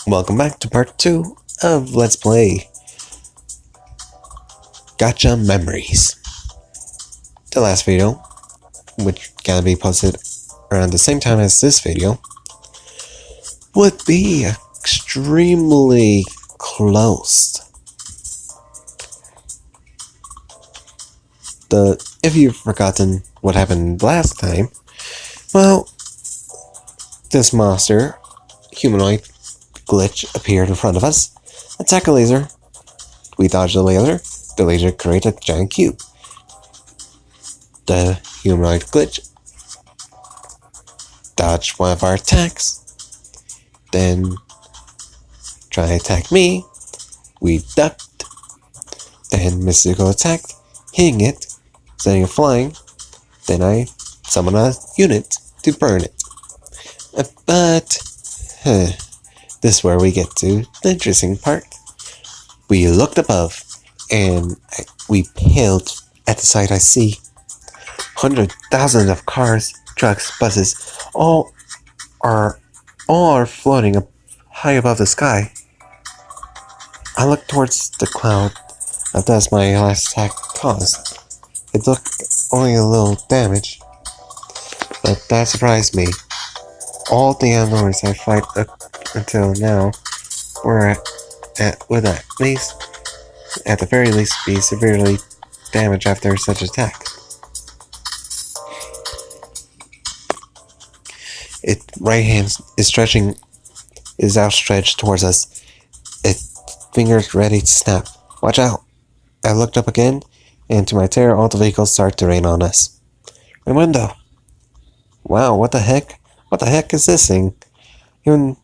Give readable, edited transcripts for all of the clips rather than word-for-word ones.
Welcome back to part 2 of Let's Play Gacha Memories. The last video, which gotta be posted around the same time as this video, would be extremely close. If you've forgotten what happened last time, well, this monster, humanoid glitch, appeared in front of us, attacked a laser, we dodged the laser created a giant cube. The humanoid glitch dodged one of our attacks, then tried to attack me, we ducked, then Mystical attacked, hitting it, setting it flying, then I summoned a unit to burn it. But this is where we get to the interesting part. We looked above, and we paled at the sight I see. 100,000 of cars, trucks, buses, all are floating up high above the sky. I looked towards the cloud that does my last attack caused. It looked only a little damage, but that surprised me. All the enemies I fight up until now would at the very least be severely damaged after such attack. Its right hand is outstretched towards us, its fingers ready to snap. Watch out! I looked up again, and to my terror, all the vehicles start to rain on us. My window! Wow, what the heck? What the heck is this thing? Even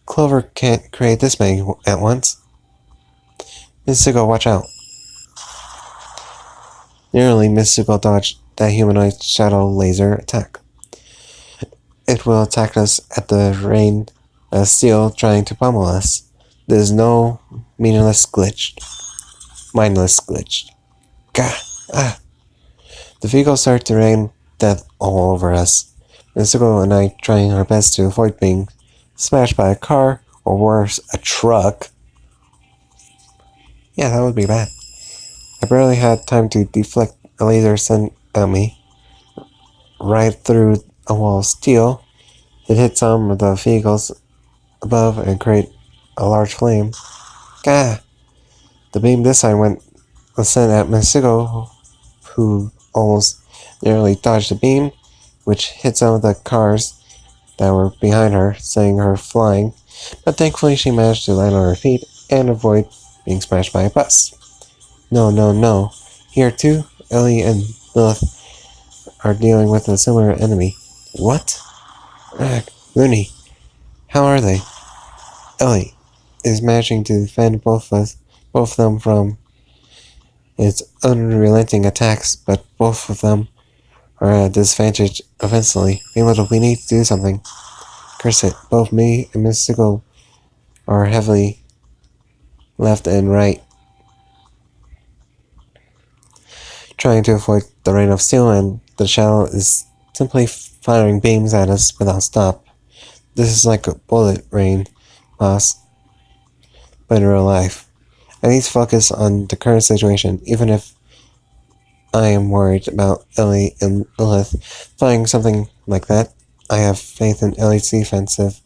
Clover can't create this many at once. Mystical, watch out. Nearly, Mystical dodged that humanoid shadow laser attack. It will attack us at the rain of steel trying to pummel us. There's no mindless glitch. Gah! Ah! The vehicles start to rain death all over us. Mystical and I trying our best to avoid being smashed by a car, or worse, a truck. Yeah, that would be bad. I barely had time to deflect a laser sent at me. Right through a wall of steel, it hit some of the vehicles above and created a large flame. Gah! The beam this time was sent at Mystical, who almost nearly dodged the beam, which hit some of the cars that were behind her, sending her flying, but thankfully she managed to land on her feet and avoid being smashed by a bus. No. Here too, Ellie and Lilith are dealing with a similar enemy. What? Rooney, how are they? Ellie is managing to defend both of them from its unrelenting attacks, but both of them are at a disadvantage eventually. We need to do something. Curse it, both me and Mystical are heavily left and right, trying to avoid the rain of steel, and the shadow is simply firing beams at us without stop. This is like a bullet rain, boss, but in real life. I need to focus on the current situation, even if I am worried about Ellie and Lilith finding something like that. I have faith in Ellie's defensive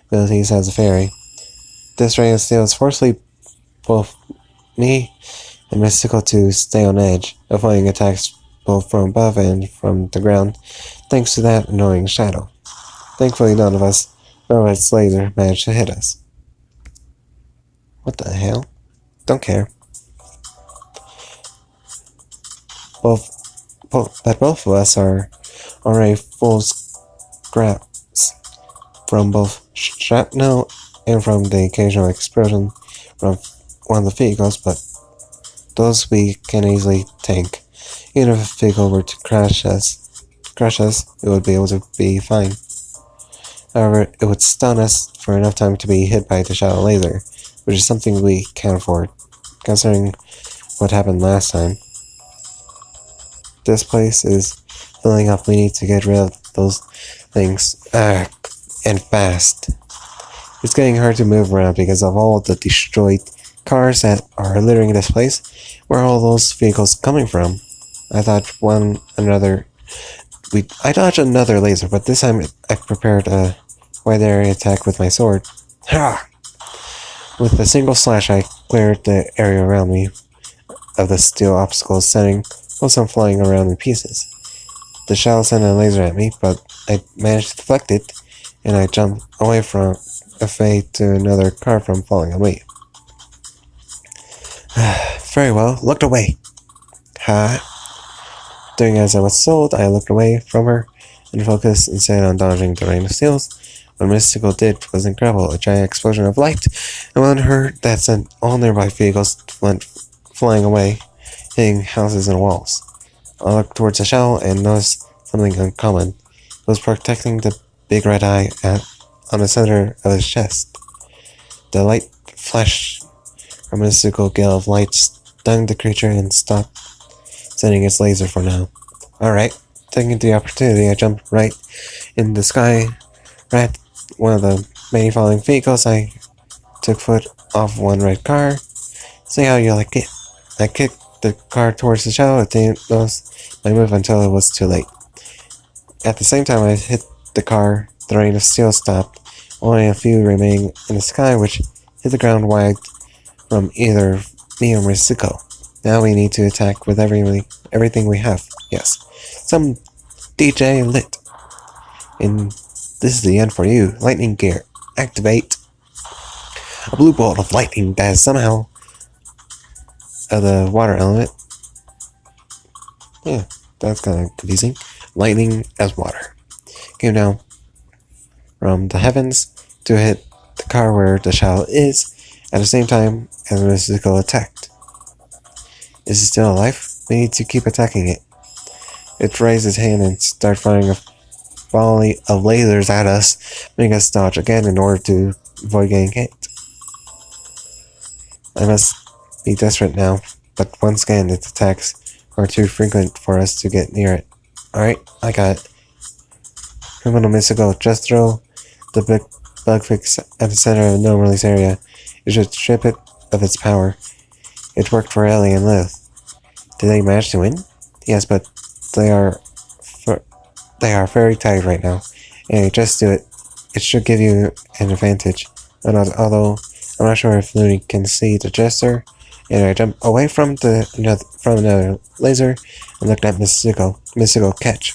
abilities as a fairy. This rain of steel is forcing both me and Mystical to stay on edge, avoiding attacks both from above and from the ground, thanks to that annoying shadow. Thankfully, none of its laser managed to hit us. What the hell? Don't care. Both of us are already full scraps from both shrapnel and from the occasional explosion from one of the vehicles, but those we can easily tank. Even if a vehicle were to crush us, it would be able to be fine. However, it would stun us for enough time to be hit by the shadow laser, which is something we can't afford, considering what happened last time. This place is filling up. We need to get rid of those things, and fast. It's getting hard to move around because of all the destroyed cars that are littering this place. Where are all those vehicles coming from? I dodged another laser, but this time I prepared a wide area attack with my sword. Ha! With a single slash, I cleared the area around me of the steel obstacles, sending most of them flying around in pieces. The shell sent a laser at me, but I managed to deflect it, and I jumped away from a fade to another car from falling on me. Very well, looked away. Ha! Doing as I was told, I looked away from her and focused instead on dodging the rain of steels. What Mystical did was incredible, a giant explosion of light, and on her that sent all nearby vehicles flying away, hitting houses and walls. I looked towards the shell and noticed something uncommon. It was protecting the big red eye on the center of his chest. The light flashed from a mystical gale of light, stung the creature and stopped sending its laser for now. Alright, taking the opportunity, I jumped right in the sky, right at one of the many falling vehicles. I took foot off one red car. See how you like it. I kicked the car towards the shadow. It didn't notice my move until it was too late. At the same time I hit the car, the rain of steel stopped, only a few remaining in the sky, which hit the ground wide from either me or Risiko. Now we need to attack with everything we have. Yes. Some DJ lit. And this is the end for you. Lightning gear. Activate. A blue bolt of lightning that is somehow the water element. Yeah, that's kind of confusing. Lightning as water. Came down from the heavens to hit the car where the child is at the same time as the mystical attacked. Is it still alive? We need to keep attacking it. It raised its hand and started firing a volley of lasers at us, making us dodge again in order to avoid getting hit. I must be desperate now, but once again its attacks are too frequent for us to get near it. Alright, I got it. Criminal Mystical, just throw the big bug fix at the center of the no release area. It should strip it of its power. It worked for Ellie and Lilith. Did they manage to win? Yes, but they are very tired right now. And just do it. It should give you an advantage. Although I'm not sure if Looney can see the gesture. And I jumped away from another laser and looked at Mystical catch.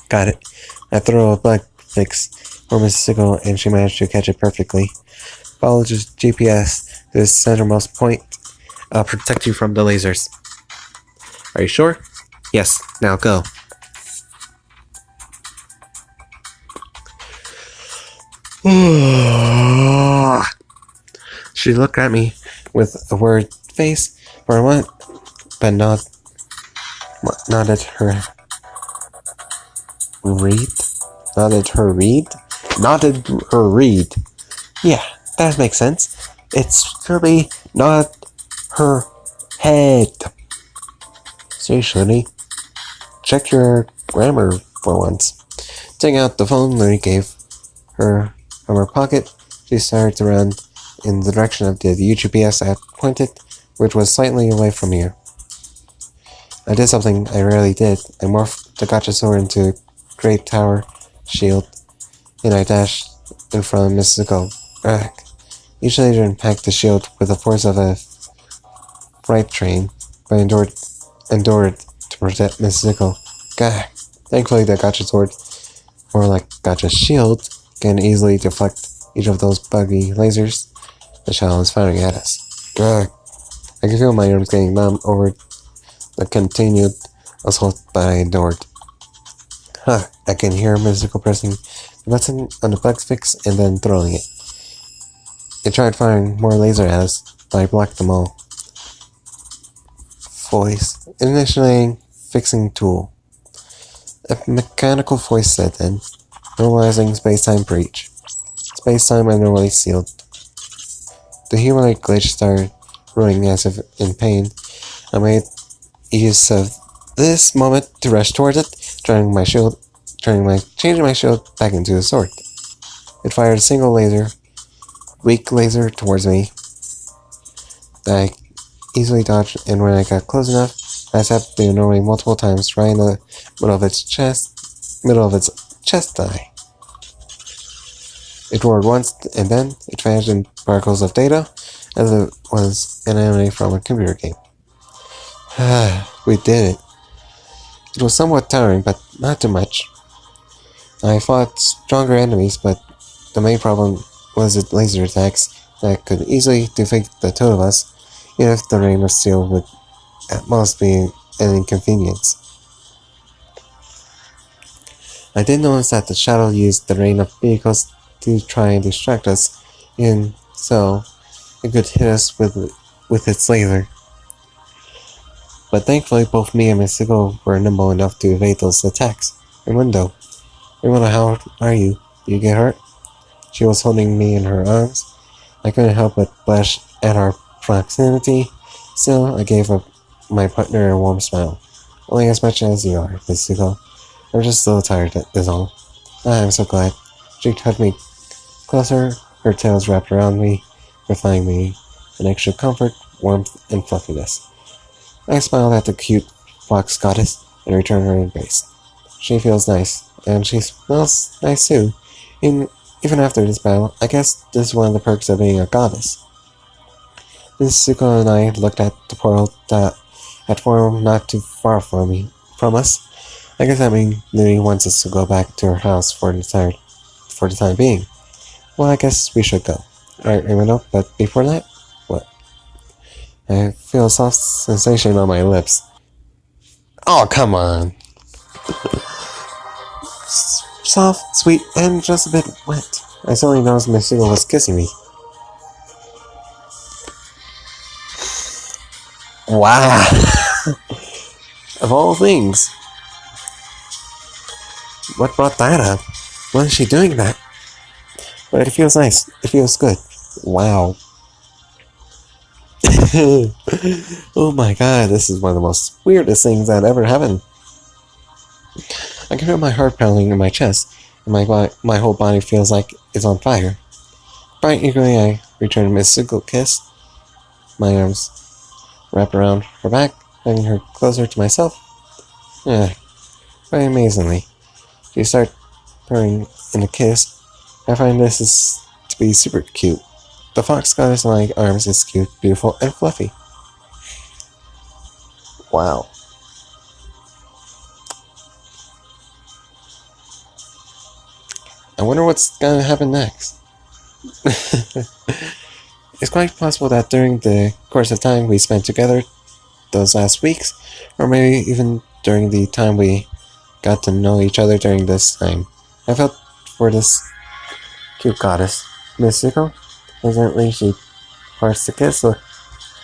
Got it. I throw a bug fix for Mystical and she managed to catch it perfectly. Follow just GPS to the centermost point. I'll protect you from the lasers. Are you sure? Yes, now go. She looked at me with a worried face for a moment, but nodded her read. Yeah, that makes sense. It's really not her head. Seriously, check your grammar for once. Taking out the phone Looney gave her from her pocket, she started to run in the direction of the UGPS I pointed, which was slightly away from here. I did something I rarely did. I morphed the gacha sword into a great tower shield, and I dashed in front of Mystical. Each laser impacted the shield with the force of a freight train, but endured to protect Mystical. Gah! Thankfully, the gacha sword, more like gacha shield, can easily deflect each of those buggy lasers the child is firing at us. Gah! I can feel my arms getting numb over the continued assault, but I endured. I can hear Mystical pressing the button on the bug fix and then throwing it. It tried firing more laser at us, but I blocked them all. Voice. Initiating fixing tool. A mechanical voice said then, normalizing space-time breach. Space-time abnormally sealed. The humanoid glitch started roaring as if in pain. I made use of this moment to rush towards it, changing my shield back into a sword. It fired a single laser, weak laser towards me. I easily dodged, and when I got close enough, I zapped the annoy multiple times, right in the middle of its chest eye. It roared once, and then it vanished in particles of data, as it was an enemy from a computer game. We did it. It was somewhat tiring, but not too much. I fought stronger enemies, but the main problem was its laser attacks that could easily defeat the two of us, even if the rain of steel would at most be an inconvenience. I did notice that the shadow used the rain of vehicles to try and distract us, and so it could hit us with its laser. But thankfully, both me and Mystical were nimble enough to evade those attacks. Raimondo, how are you? Did you get hurt? She was holding me in her arms. I couldn't help but blush at our proximity. Still, I gave my partner a warm smile. Only as much as you are, Mystical. I'm just a little tired, that is all. I'm so glad. She hugged me closer, her tails wrapped around me, providing me an extra comfort, warmth, and fluffiness. I smiled at the cute fox goddess and returned her embrace. She feels nice, and she smells nice too. Even after this battle, I guess this is one of the perks of being a goddess. Suko and I looked at the portal that had formed not too far from us. I guess that means Lily wants us to go back to her house for the time being. Well, I guess we should go. Alright, Raimondo, but before that, what? I feel a soft sensation on my lips. Oh, come on! Soft, sweet, and just a bit wet. I suddenly noticed Mystical was kissing me. Wow! Of all things. What brought that up? Why is she doing that? But it feels nice. It feels good. Wow. Oh my god, this is one of the most weirdest things that ever happened. I can feel my heart pounding in my chest, and my whole body feels like it's on fire. Quite eagerly, I return a mystical kiss. My arms wrap around her back, bringing her closer to myself. Quite amazingly, she starts purring in a kiss. I find this is to be super cute. The fox goddess in my arms is cute, beautiful, and fluffy. Wow. I wonder what's gonna happen next. It's quite possible that during the course of time we spent together those last weeks, or maybe even during the time we got to know each other during this time, I felt for this cute goddess. Mystical? Presently she parts the kiss,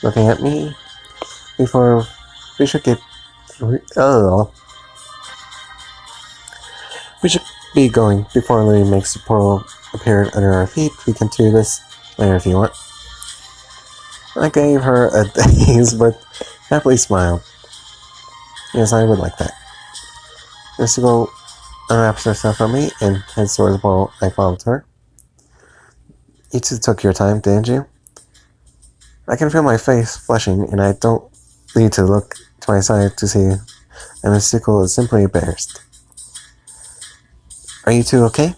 looking at me before we should get... Oh. We should be going before Lily makes the portal appear under our feet. We can do this later if you want. I gave her a dazed but happily smile. Yes, I would like that. Mystical unwraps herself from me and heads towards the portal. I followed her. You two took your time, didn't you? I can feel my face flushing, and I don't need to look to my side to see that Mystical is simply embarrassed. Are you two okay?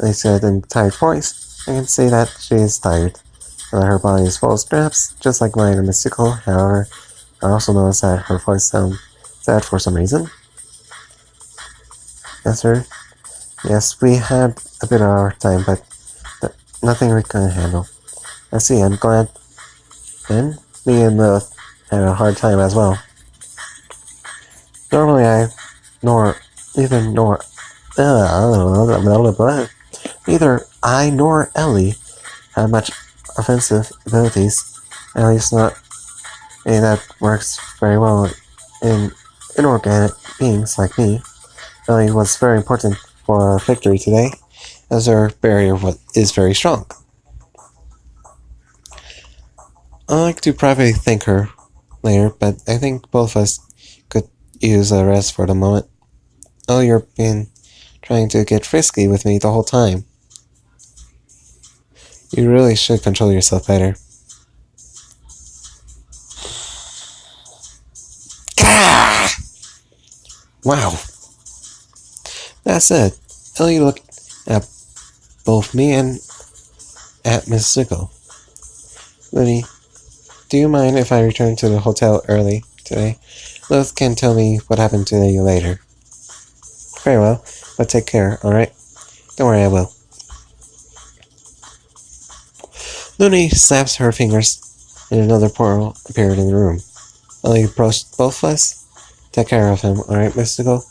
I said in a tired voice. I can see that she is tired, and that her body is full of straps, just like mine and Mystical. However, I also noticed that her voice sounds sad for some reason. Answer: yes, we had a bit of our time, but nothing we couldn't handle. I see, I'm glad. And me and Lilith had a hard time as well. Normally neither I nor Ellie have much offensive abilities, at least not any that works very well in inorganic beings like me. Ellie was very important for our victory today, as her barrier is very strong. I'd like to privately thank her later, but I think both of us could use a rest for the moment. Oh, you've been trying to get frisky with me the whole time. You really should control yourself better. Gah! Wow. That's it. Ellie looked at both me and at Miss Sickle. Looney, do you mind if I return to the hotel early today? Lilith can tell me what happened to you later. Very well, but take care, alright? Don't worry, I will. Looney snaps her fingers, and another portal appeared in the room. Ellie approached both of us. Take care of him, alright, Mystical?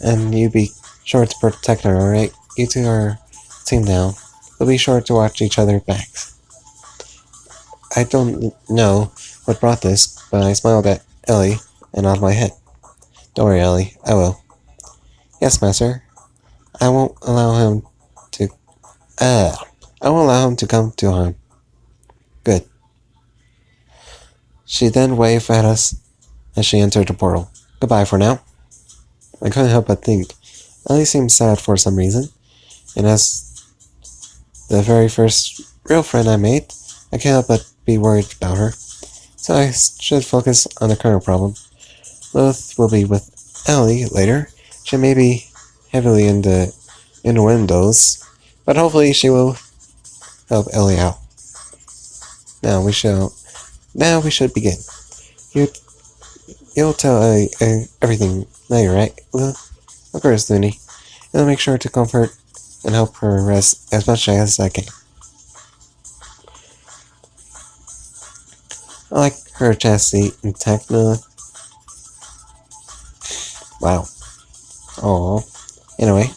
And you be sure to protect her, alright? You two are a team now. We'll be sure to watch each other's backs. I don't know what brought this, but I smiled at Ellie and nodded my head. Don't worry, Ellie. I will. Yes, Master. I won't allow him to... I won't allow him to come to harm. Good. She then waved at us as she entered the portal. Goodbye for now. I couldn't help but think. Ellie seemed sad for some reason, and as the very first real friend I made, I can't help but be worried about her. So I should focus on the current problem. Lilith will be with Ellie later. She may be heavily in the innuendos, but hopefully she will help Ellie out. Now we should begin. You'll tell Ellie everything later, right? Well, of course, Looney. I'll make sure to comfort and help her rest as much as I can. I like her chastity intact, Lilith. Wow. Aww. Anyway,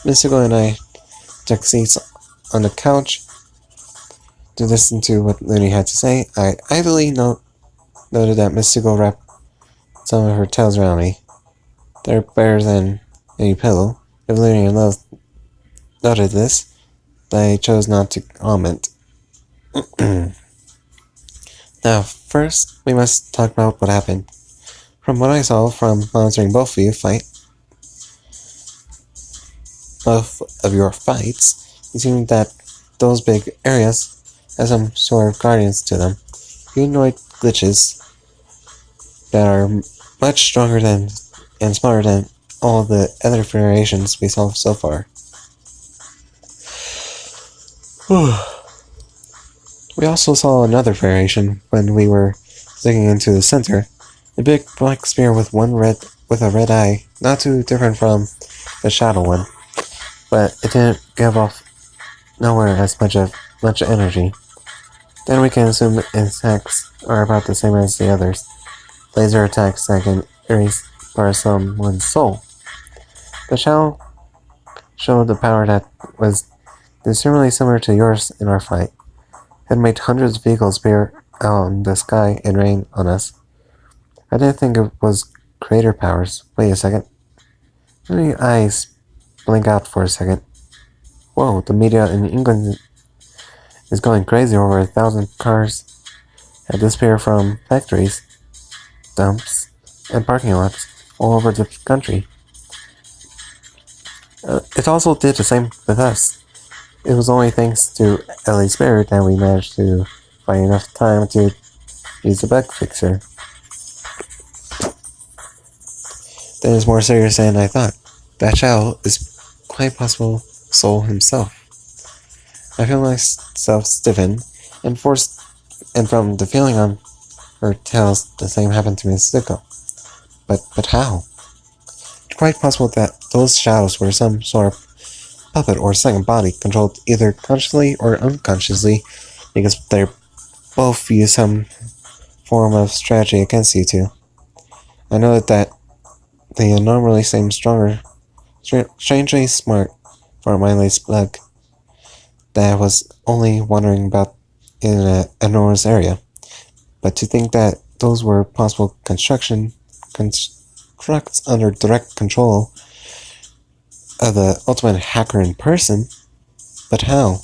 Mystical and I took seats on the couch to listen to what Looney had to say. I idly noted that Mystical wrapped some of her tails around me. They're better than any pillow. If Looney and Lilith noted this, they chose not to comment. Now, first, we must talk about what happened. From what I saw from monitoring both of your fights, it seemed that those big areas have some sort of guardians to them. Humanoid glitches that are much stronger than and smarter than all the other variations we saw so far. We also saw another variation when we were digging into the center. A big black spear with a red eye, not too different from the shadow one, but it didn't give off nowhere as much energy. Then we can assume its attacks are about the same as the others. Laser attacks that can erase part of someone's soul. The shadow showed the power that was discernibly similar to yours in our fight. It made hundreds of vehicles appear out in the sky and rain on us. I didn't think it was creator powers. Wait a second. My eyes blink out for a second. Whoa, the media in England is going crazy over 1,000 cars that disappear from factories, dumps, and parking lots all over the country. It also did the same with us. It was only thanks to Ellie's spirit that we managed to find enough time to use the bug fixer. That is more serious than I thought. That shadow is quite possible Soul himself. I feel myself stiffen and forced, and from the feeling on her tails, the same happened to Miss Sicko. But how? It's quite possible that those shadows were some sort of puppet or second body controlled either consciously or unconsciously, because they both use some form of strategy against you two. I know that they normally seem stronger, strangely smart for a mindless bug that was only wandering about in an enormous area. But to think that those were possible constructs under direct control of the ultimate hacker in person? But how?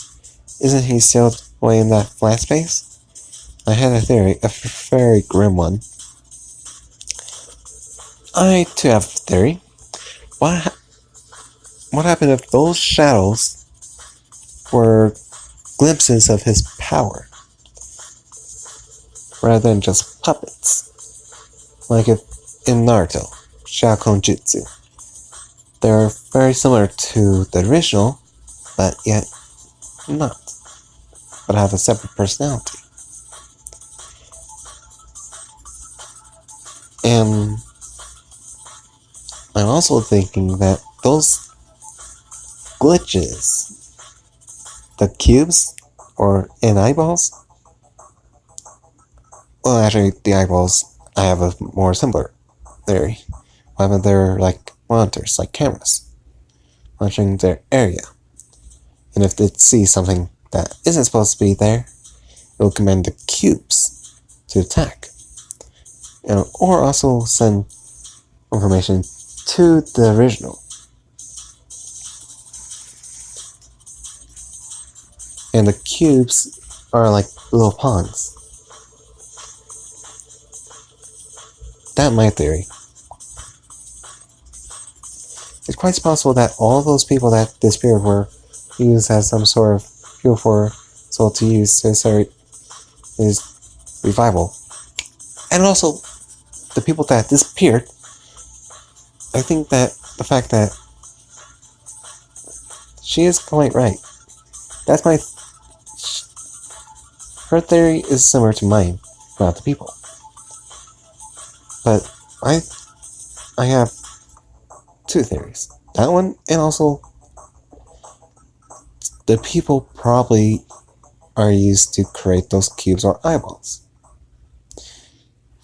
Isn't he sealed away in that flat space? I had a theory, a very grim one. I too have a theory. What happened if those shadows were glimpses of his power, rather than just puppets. Like if in Naruto, Shaokon Jutsu. They're very similar to the original, but yet not, but have a separate personality. And I'm also thinking that those glitches, the cubes, or in eyeballs, well, actually, the eyeballs, I have a more simpler theory. Whether they're like monitors, like cameras, monitoring their area. And if it sees something that isn't supposed to be there, it will command the cubes to attack. Or also send information to the original. And the cubes are like little pawns. That's my theory. It's quite possible that all those people that disappeared were used as some sort of fuel for Soul to use to start his revival. And also, the people that disappeared, I think that the fact that she is quite right. That's my... Her theory is similar to mine about the people. But I have two theories. That one, and also the people probably are used to create those cubes or eyeballs.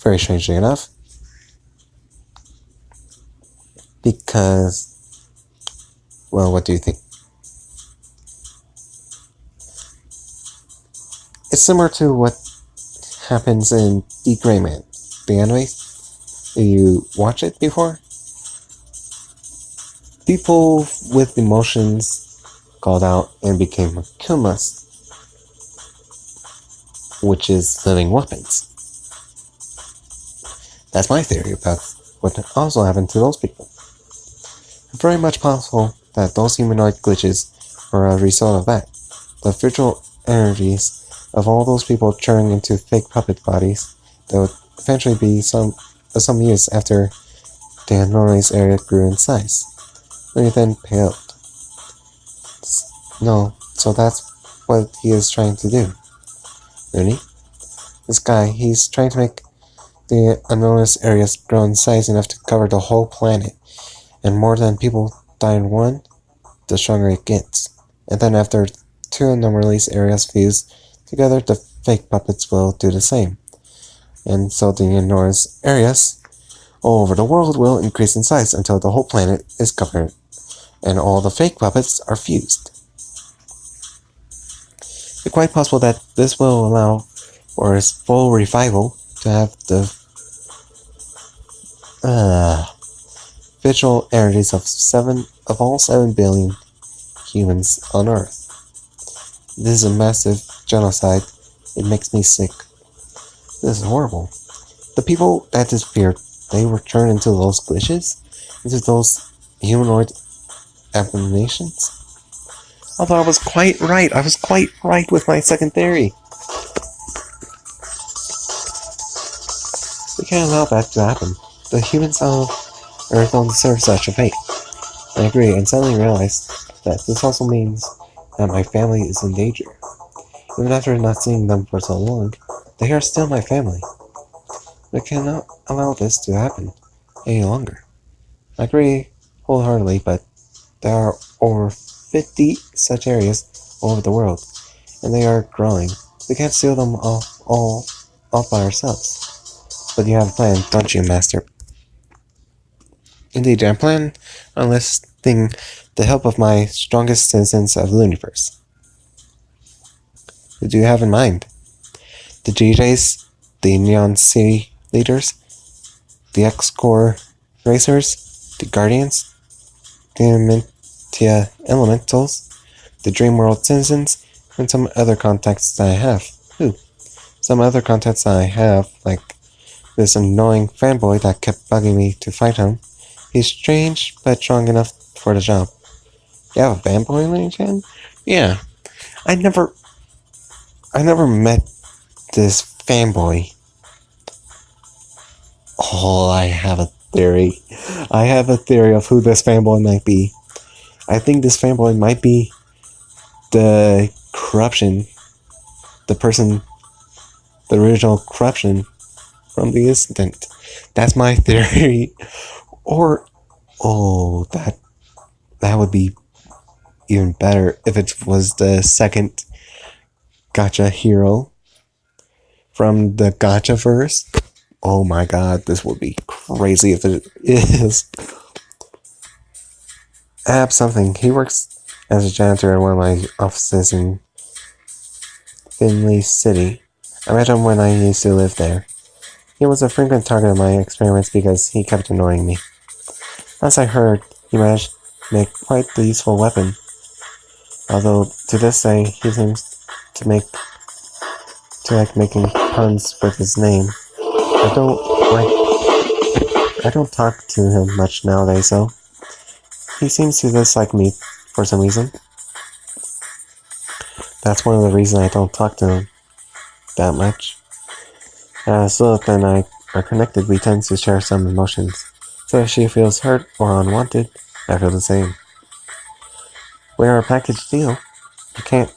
Very strangely enough. Because, well, what do you think? It's similar to what happens in The Gray Man, the anime. Did you watch it before? People with emotions called out and became kumas, which is living weapons. That's my theory about what also happened to those people. It's very much possible that those humanoid glitches were a result of that. The virtual energies of all those people turning into fake puppet bodies that would eventually be of some use after the anomalous area grew in size. They then paled. No, so that's what he is trying to do. Really? This guy, he's trying to make the anomalous areas grow in size enough to cover the whole planet. And more than people die in one, the stronger it gets. And then after two anomalous areas fuse together, the fake puppets will do the same. And so the enormous areas all over the world will increase in size until the whole planet is covered, and all the fake puppets are fused. It's quite possible that this will allow for his full revival to have the visual energies of all 7 billion humans on Earth. This is a massive genocide. It makes me sick. This is horrible. The people that disappeared, they were turned into those glitches? Into those humanoid abominations? Although I was quite right. I was quite right with my second theory. We can't allow that to happen. The humans of Earth don't deserve such a fate. I agree, and suddenly realized that this also means that my family is in danger. Even after not seeing them for so long, they are still my family. We cannot allow this to happen any longer. I agree wholeheartedly, but there are over 50 such areas all over the world, and they are growing. We can't seal them all off by ourselves. But you have a plan, don't you, Master? Indeed, I plan on enlisting the help of my strongest citizens of the universe. Who do you have in mind? The GJs, the Neon City leaders, the X-Core racers, the Guardians, the Dementia Elementals, the Dream World citizens, and some other contacts that I have. Who? Some other contacts that I have, like this annoying fanboy that kept bugging me to fight him. He's strange, but strong enough for the job. You have a fanboy, Lin Chan? Yeah. I never I never met this fanboy. Oh, I have a theory. I have a theory of who this fanboy might be. I think this fanboy might be the corruption, the person, the original corruption from the incident. That's my theory. Or, oh, that would be even better if it was the second gacha hero from the gacha verse. Oh my god, this would be crazy if it is. Ab something. He works as a janitor at one of my offices in Finley City. I met him when I used to live there. He was a frequent target of my experiments because he kept annoying me. As I heard, he managed to make quite the useful weapon. Although to this day he seems to like making puns with his name. I don't talk to him much nowadays though. He seems to dislike me for some reason. That's one of the reasons I don't talk to him that much. As Lilith and I are connected, we tend to share some emotions. So if she feels hurt or unwanted, I feel the same. We're a package deal. You can't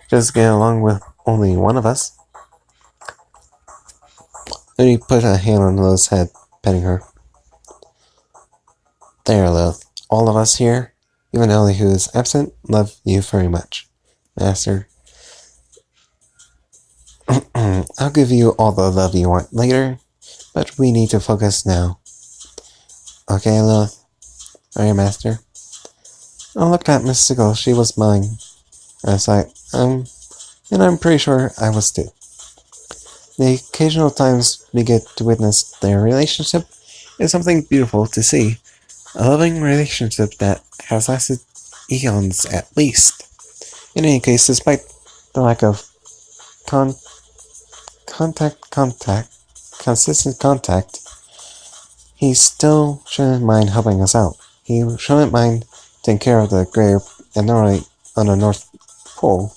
just get along with only one of us. Then he put a hand on Lilith's head, petting her. There, Lilith. All of us here, even Ellie who is absent, love you very much. Master. I'll give you all the love you want later, but we need to focus now. Okay, Lilith? Are you Master? I looked at Miss Sickle. She was mine. And I'm pretty sure I was too. The occasional times we get to witness their relationship is something beautiful to see. A loving relationship that has lasted eons at least. In any case, despite the lack of consistent contact, he still shouldn't mind helping us out. He shouldn't mind taking care of the grave and normally on the North Pole.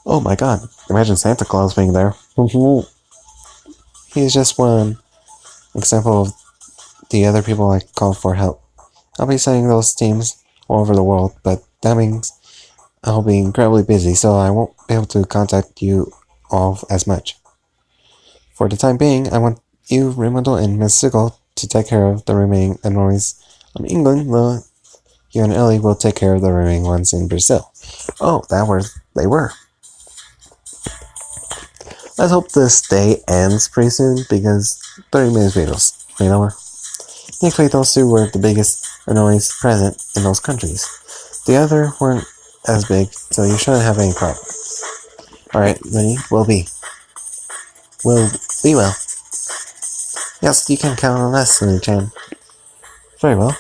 Oh my god, imagine Santa Claus being there. He's just one example of the other people I call for help. I'll be sending those teams all over the world, but that means I'll be incredibly busy, so I won't be able to contact you all as much. For the time being, I want you, Raimondo, and Miss Sickle to take care of the remaining annoys in England, though you and Ellie will take care of the remaining ones in Brazil. Oh, they were. Let's hope this day ends pretty soon, because 30 minutes videos, right over. Thankfully, those two were the biggest annoyance present in those countries. The other weren't as big, so you shouldn't have any problems. Alright, Lenny, will be. Will be well. Yes, you can count on us, Lenny-chan. Very well.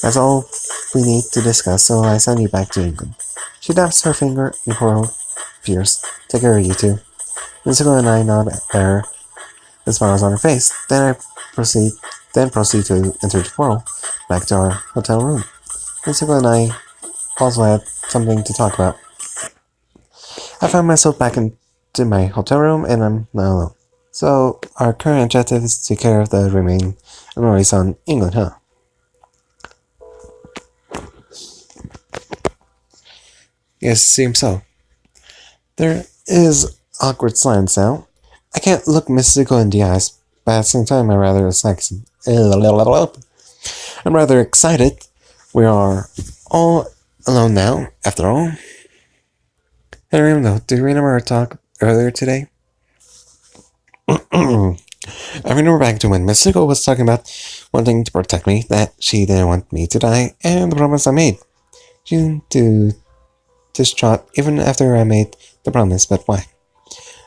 That's all we need to discuss, so I send you back to England. She taps her finger in Coral Pierce. Take care of you two. Mitsuko and I nod at her. The smiles on her face. Then proceed to enter the portal back to our hotel room. Mitsuko and I also had something to talk about. I found myself back into my hotel room and I'm not alone. So, our current objective is to take care of the remaining annoys on England, huh? Yes, seems so. There is awkward silence now. I can't look mystical in the eyes, but at the same time I'm rather excited. We are all alone now, after all. Hey Raimondo, do you remember our talk earlier today? I remember back to when Mystical was talking about wanting to protect me, that she didn't want me to die, and the promise I made. She didn't do distraught even after I made the promise, but why?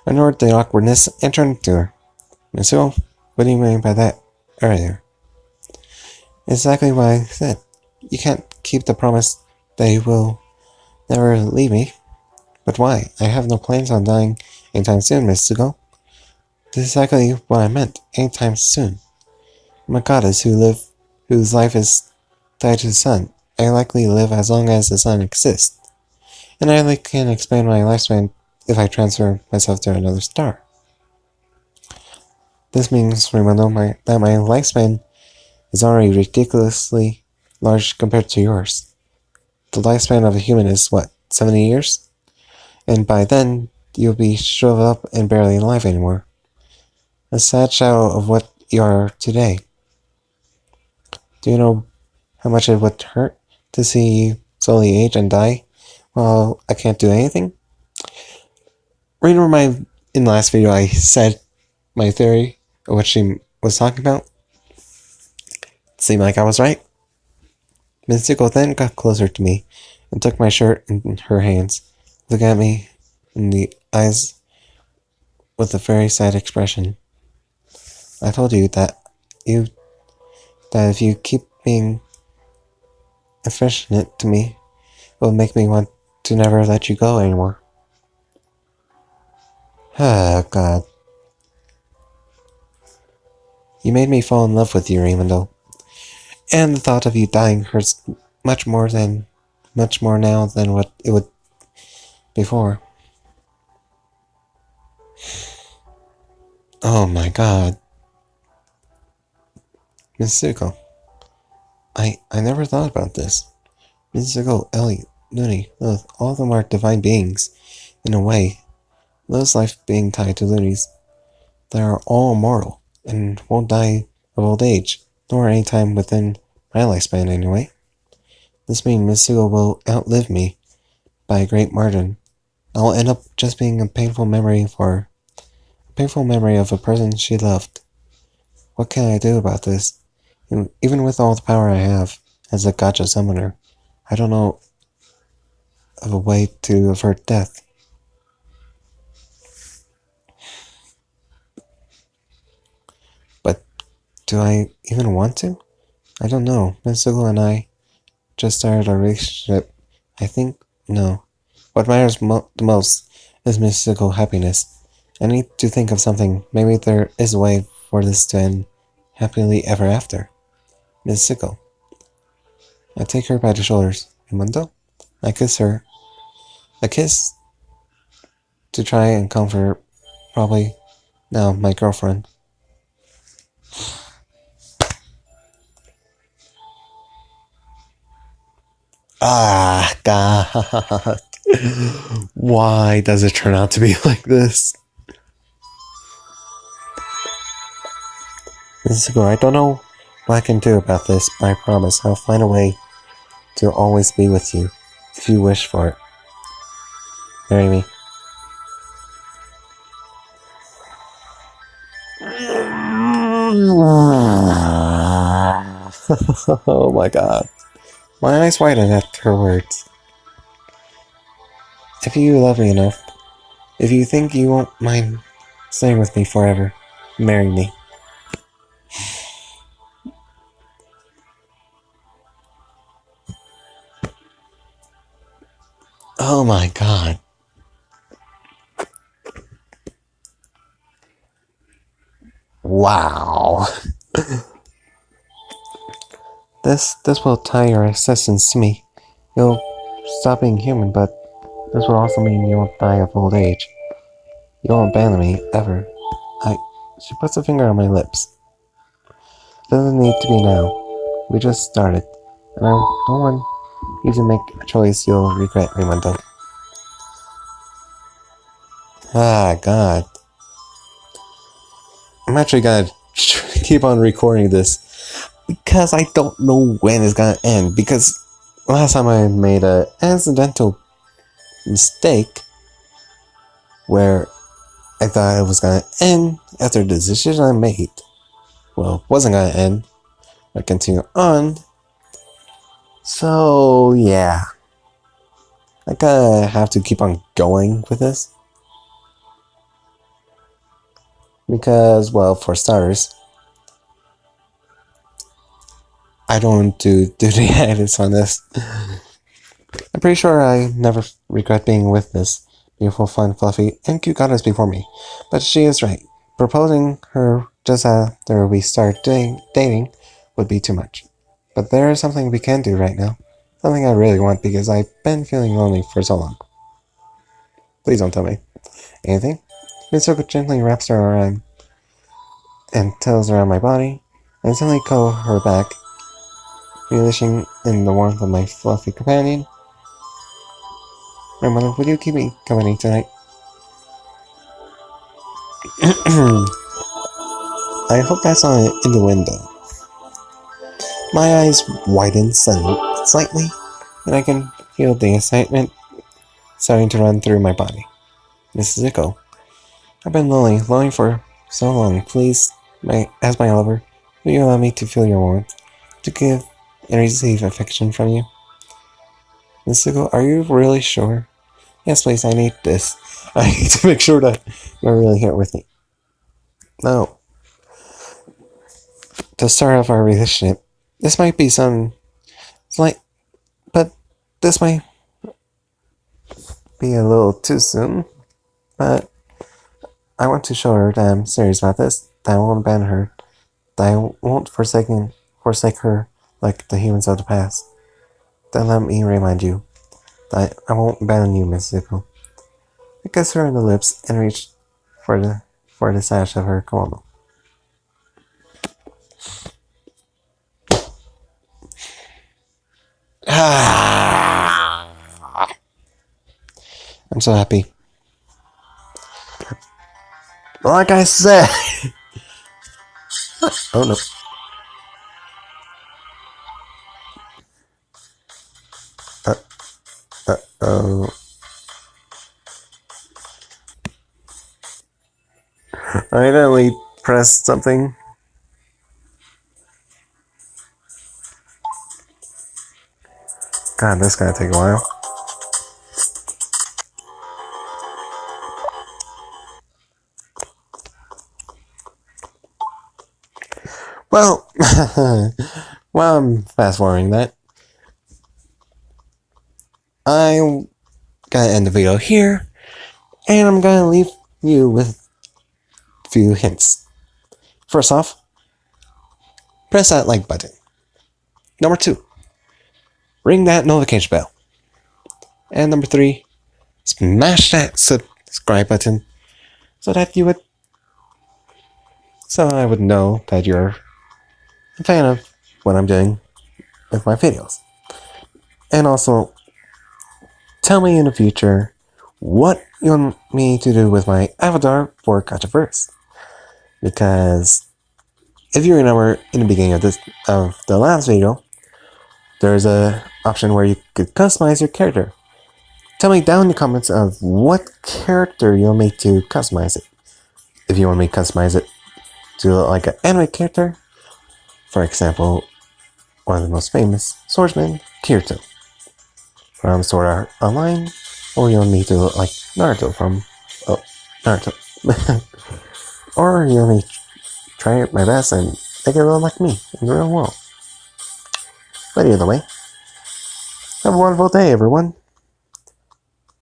I ignored the awkwardness and turned to her. Mystical, what do you mean by that earlier? Exactly what I said. You can't keep the promise that you will never leave me. But why? I have no plans on dying anytime soon, Mystical. This is exactly what I meant, anytime soon. I'm a goddess whose life is tied to the sun. I likely live as long as the sun exists. and I only can expand my lifespan if I transfer myself to another star. This means, Raimundo, that my lifespan is already ridiculously large compared to yours. The lifespan of a human is, what, 70 years? And by then, you'll be shriveled up and barely alive anymore. A sad shadow of what you are today. Do you know how much it would hurt to see you slowly age and die while I can't do anything? Remember in the last video I said my theory of what she was talking about? It seemed like I was right. Mitsuko then got closer to me and took my shirt in her hands, looking at me in the eyes with a very sad expression. I told you that if you keep being affectionate to me, it will make me want to never let you go anymore. Ah, God. You made me fall in love with you, Raimundo. And the thought of you dying hurts much more now than what it would before. Oh my God. Mitsuko. I never thought about this. Mitsuko, Ellie, Looney, Lilith, all of them are divine beings. In a way, Lilith's life being tied to Looney's. They are all immortal, and won't die of old age, nor any time within my lifespan anyway. This means Mitsuko will outlive me by a great margin. I'll end up just being a painful memory of a person she loved. What can I do about this? And even with all the power I have as a gacha summoner, I don't know of a way to avert death. But do I even want to? I don't know. Mitsuko and I just started a relationship. I think no. What matters the most is Mitsuko's happiness. I need to think of something. Maybe there is a way for this to end happily ever after. Mitsuko. I take her by the shoulders. Raimundo? I kiss her. A kiss to try and comfort, probably, now my girlfriend. Ah, God. Why does it turn out to be like this? Mitsuko, I don't know what I can do about this, but I promise I'll find a way to always be with you, if you wish for it. Marry me. Oh my God. My eyes widened at her words. If you love me enough, if you think you won't mind staying with me forever, marry me. Oh my God. Wow. This will tie your existence to me. You'll stop being human, but this will also mean you won't die of old age. You won't abandon me, ever. She puts a finger on my lips. Doesn't need to be now. We just started. And I don't want you to make a choice you'll regret, Raimundo. Ah, God. I'm actually gonna keep on recording this because I don't know when it's gonna end. Because last time I made an accidental mistake where I thought it was gonna end after the decision I made. Well, it wasn't gonna end. I continue on. So, yeah. I gotta have to keep on going with this. Because, well, for starters, I don't do the edits on this. I'm pretty sure I never regret being with this beautiful, fun, fluffy, and cute goddess before me. But she is right. Proposing her just after we start dating would be too much. But there is something we can do right now. Something I really want because I've been feeling lonely for so long. Please don't tell me. Anything? Mitsuko gently wraps her arm and tails around my body, and suddenly call her back, relishing in the warmth of my fluffy companion. My mother, would you keep me company tonight? I hope that's not an innuendo. My eyes widen slightly, and I can feel the excitement starting to run through my body. Mrs. Iko, I've been lonely for so long. Please, as my lover, will you allow me to feel your warmth, to give and receive affection from you? Mrs. Iko, are you really sure? Yes, please, I need this. I need to make sure that you're really here with me. No. To start off our relationship, this might be but this might be a little too soon. But I want to show her that I'm serious about this, that I won't abandon her, that I won't forsake her like the humans of the past. Then let me remind you that I won't abandon you, Miss Zuko. I kiss her on the lips and reach for the sash of her kimono. I'm so happy. Like I said. Oh no. Oh. I accidentally pressed something. God, this is gonna take a while. Well, while I'm fast forwarding that, I'm gonna end the video here, and I'm gonna leave you with a few hints. First off, press that like button. Number 2, ring that notification bell. And number 3, smash that subscribe button so I would know that you're a fan of what I'm doing with my videos. And also, tell me in the future what you want me to do with my avatar for Gachaverse. Because if you remember in the beginning of the last video, there's a option where you could customize your character. Tell me down in the comments of what character you want me to customize it. If you want me to customize it to look like an anime character, for example, one of the most famous swordsmen, Kirito, from Sword Art Online, or you want me to look like Naruto from Naruto. Or you want me to try my best and make it look like me in the real world. But either way, have a wonderful day, everyone.